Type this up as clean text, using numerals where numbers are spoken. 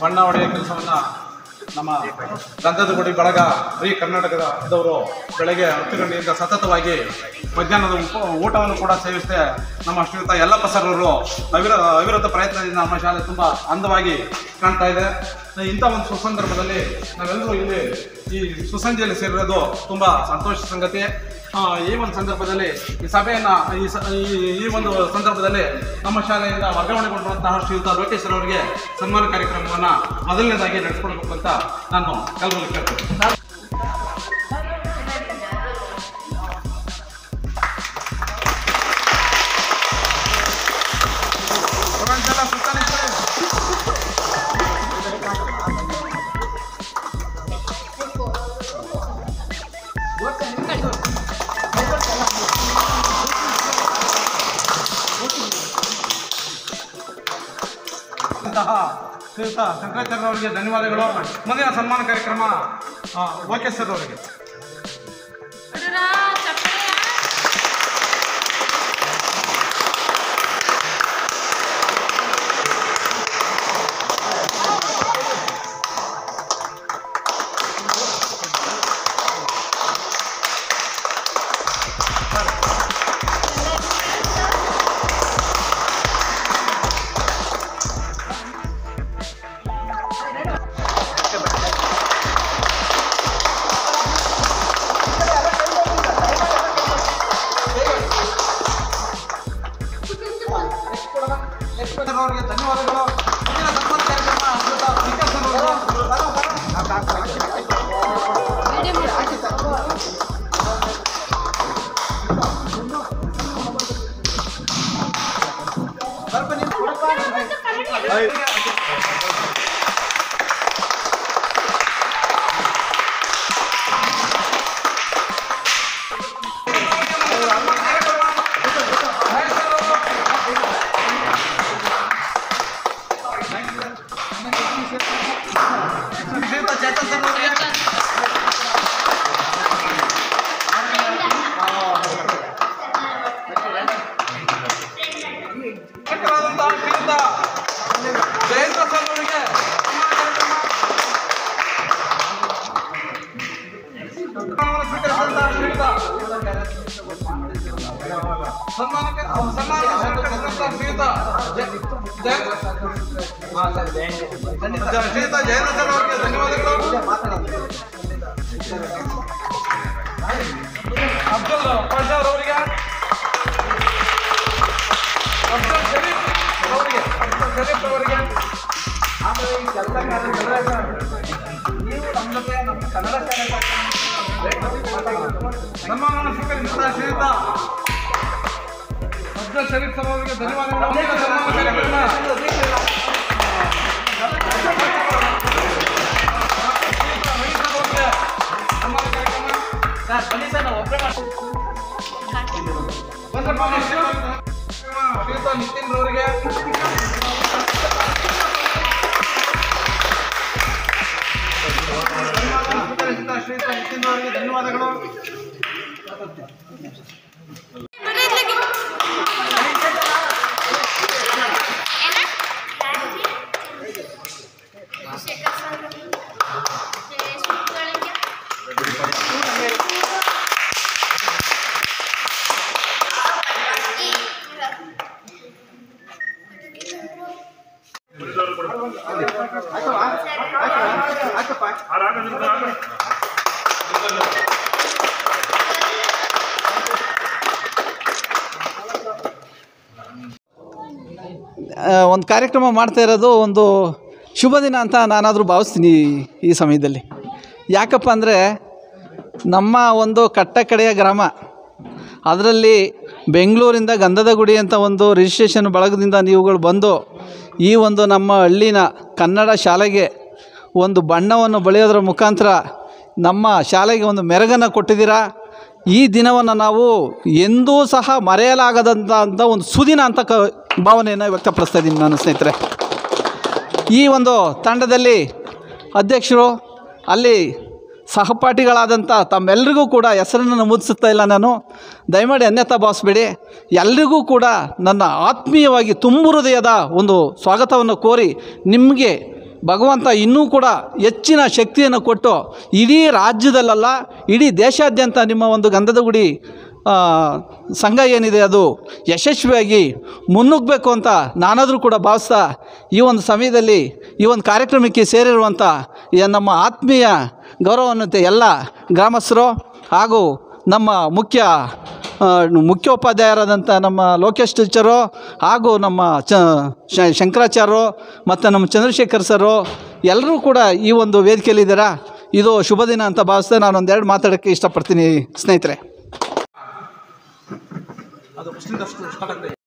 ಬಣ್ಣ ಹೊಡೆಯುವ ಕೆಲಸವನ್ನು ನಮ್ಮ ಗಂಧದ ಗುಡಿ ಬಳಗ ಕರ್ನಾಟಕದವರು ಬೆಳಗ್ಗೆ 10 ಗಂಟೆಯಿಂದ ಸತತವಾಗಿ ಮಧ್ಯಾಹ್ನದ ಊಟವನ್ನು ಕೂಡ ಸೇವಿಸದೆ ನಮ್ಮ ಶ್ರೀಯುತ ಯಲ್ಲಪ್ಪ ಸರ್ ಅವರು ಅವಿರತ ಪ್ರಯತ್ನದಿಂದ ನಮ್ಮ ಶಾಲೆ ತುಂಬ ಅಂದವಾಗಿ ಕಾಣ್ತಾ ಇದೆ. ಇಂಥ ಒಂದು ಸುಸಂದರ್ಭದಲ್ಲಿ ನಾವೆಲ್ಲರೂ ಇಲ್ಲಿ ಈ ಸುಸಂಜೆಯಲ್ಲಿ ಸೇರಿರೋದು ತುಂಬ ಸಂತೋಷ ಸಂಗತಿ. ಈ ಒಂದು ಸಂದರ್ಭದಲ್ಲಿ ಈ ಸಭೆಯನ್ನು ಈ ಒಂದು ಸಂದರ್ಭದಲ್ಲಿ ನಮ್ಮ ಶಾಲೆಯಿಂದ ವರ್ಗಾವಣೆಗೊಂಡಂತಹ ಶ್ರೀಯುತ ಲೋಕೇಶ್ ಅವರಿಗೆ ಸನ್ಮಾನ ಕಾರ್ಯಕ್ರಮವನ್ನು ಮೊದಲನೇದಾಗಿ ನಡೆಸ್ಕೊಳ್ಬೇಕು ಅಂತ ನಾನು ಕಲ್ಪನೆ ಕೇಳ್ತೀನಿ. ಶ್ರೀಯುತ ಶಂಕರಾಚಾರ್ಯ ಅವರಿಗೆ ಧನ್ಯವಾದಗಳು. ಮುಂದಿನ ಸನ್ಮಾನ ಕಾರ್ಯಕ್ರಮ ಲೋಕೇಶ್ ಸರ್ ಅವರಿಗೆ. ಅವರಿಗೆ ಧನ್ಯವಾದಗಳು. ಮುಂದಿನ ಸನ್ಮಾನ ಅಬ್ದುಲ್ ಪಾಷಾ ಅವರಿಗೆ, ಅಬ್ದುಲ್ ಶರೀಫ್ ಅವರಿಗೆ ಆಮೇಲೆ ಈ ಕೆಲಸ ನೀವು ನಮ್ಮ ಜೊತೆ ನಮ್ಮ ಕನ್ನಡ ಸನ್ಮಾನವನ್ನು ಸ್ವೀಕರಿಸಿದ ಶ್ರೀಯುತ ಅಬ್ದುಲ್ ಶರೀಫ್ ಸರ್ ಅವರಿಗೆ ಧನ್ಯವಾದಗಳು. ಶ್ರೀಯುತ ನಿತಿನ್ ಅವರಿಗೆ, ಶ್ರೀಯುತ ನಿತಿನ್ ಅವರಿಗೆ ಧನ್ಯವಾದಗಳು. ಒಂದು ಕಾರ್ಯಕ್ರಮ ಮಾಡ್ತಾ ಇರೋದು ಒಂದು ಶುಭ ದಿನ ಅಂತ ನಾನಾದರೂ ಭಾವಿಸ್ತೀನಿ ಈ ಸಮಯದಲ್ಲಿ. ಯಾಕಪ್ಪ ಅಂದರೆ ನಮ್ಮ ಒಂದು ಕಟ್ಟಕಡೆಯ ಗ್ರಾಮ, ಅದರಲ್ಲಿ ಬೆಂಗಳೂರಿಂದ ಗಂಧದ ಗುಡಿ ಅಂತ ಒಂದು ರಿಜಿಸ್ಟ್ರೇಷನ್ ಬಳಗದಿಂದ ನೀವುಗಳು ಬಂದು ಈ ಒಂದು ನಮ್ಮ ಹಳ್ಳಿನ ಕನ್ನಡ ಶಾಲೆಗೆ ಒಂದು ಬಣ್ಣವನ್ನು ಬಳಿಯೋದ್ರ ಮುಖಾಂತರ ನಮ್ಮ ಶಾಲೆಗೆ ಒಂದು ಮೆರುಗನ್ನು ಕೊಟ್ಟಿದ್ದೀರಾ. ಈ ದಿನವನ್ನು ನಾವು ಎಂದೂ ಸಹ ಮರೆಯಲಾಗದಂಥ ಒಂದು ಸುದಿನ ಅಂತ ಭಾವನೆಯನ್ನು ವ್ಯಕ್ತಪಡಿಸ್ತಾ ಇದ್ದೀನಿ ನಾನು ಸ್ನೇಹಿತರೆ. ಈ ಒಂದು ತಂಡದಲ್ಲಿ ಅಧ್ಯಕ್ಷರು, ಅಲ್ಲಿ ಸಹಪಾಠಿಗಳಾದಂಥ ತಮ್ಮೆಲ್ಲರಿಗೂ ಕೂಡ ಹೆಸರನ್ನು ನಮೂದಿಸುತ್ತಾ ಇಲ್ಲ ನಾನು, ದಯಮಾಡಿ ಅನ್ಯತಾ ಭಾವಿಸಬೇಡಿ. ಎಲ್ರಿಗೂ ಕೂಡ ನನ್ನ ಆತ್ಮೀಯವಾಗಿ ತುಂಬು ಹೃದಯದ ಒಂದು ಸ್ವಾಗತವನ್ನು ಕೋರಿ ನಿಮಗೆ ಭಗವಂತ ಇನ್ನೂ ಕೂಡ ಹೆಚ್ಚಿನ ಶಕ್ತಿಯನ್ನು ಕೊಟ್ಟು ಇಡೀ ರಾಜ್ಯದಲ್ಲ, ಇಡೀ ದೇಶಾದ್ಯಂತ ನಿಮ್ಮ ಒಂದು ಗಂಧದ ಗುಡಿ ಸಂಘ ಏನಿದೆ ಅದು ಯಶಸ್ವಿಯಾಗಿ ಮುನ್ನುಗ್ಗಬೇಕು ಅಂತ ನಾನಾದರೂ ಕೂಡ ಭಾವಿಸ್ತಾ ಈ ಒಂದು ಸಮಯದಲ್ಲಿ ಈ ಒಂದು ಕಾರ್ಯಕ್ರಮಕ್ಕೆ ಸೇರಿರುವಂಥ ನಮ್ಮ ಆತ್ಮೀಯ ಗೌರವಾನ್ವಿತ ಎಲ್ಲ ಗ್ರಾಮಸ್ಥರು ಹಾಗೂ ನಮ್ಮ ಮುಖ್ಯೋಪಾಧ್ಯಾಯರಾದಂಥ ನಮ್ಮ ಲೋಕೇಶ್ ಟೀಚರು ಹಾಗೂ ನಮ್ಮ ಶಂಕರಾಚಾರ್ಯರು ಮತ್ತು ನಮ್ಮ ಚಂದ್ರಶೇಖರ್ ಸರು ಎಲ್ಲರೂ ಕೂಡ ಈ ಒಂದು ವೇದಿಕೆಯಲ್ಲಿದ್ದೀರಾ. ಇದು ಶುಭ ದಿನ ಅಂತ ಭಾವಿಸ್ತಾ ನಾನು ಒಂದೆರಡು ಮಾತಾಡೋಕ್ಕೆ ಇಷ್ಟಪಡ್ತೀನಿ ಸ್ನೇಹಿತರೆ. ಅದು